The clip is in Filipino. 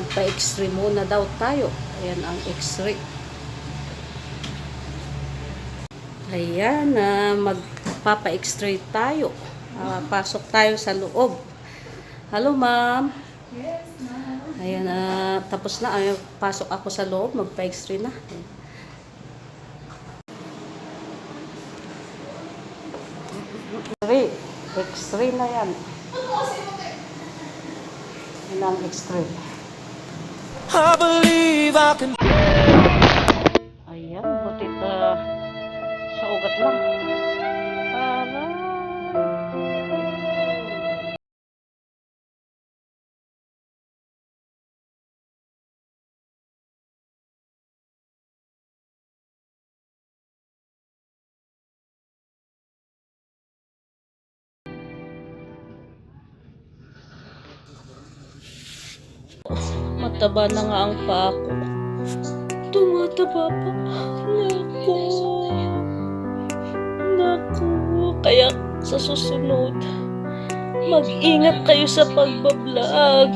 magpa-x-ray muna daw tayo. Ayan ang x-ray. Ayan, magpapa-x-ray tayo. Pasok tayo sa loob. Hello, ma'am. Yes, ma'am. Ayan, tapos na. Pasok ako sa loob. Magpa-x-ray na. X-ray na yan. Yan ang x-ray. I believe I can. Ayan, butit sa ugat lang. Mataba na nga ang paa ko. Tumataba pa. Naku. Naku. Kaya sa susunod, mag-ingat kayo sa pagbablog.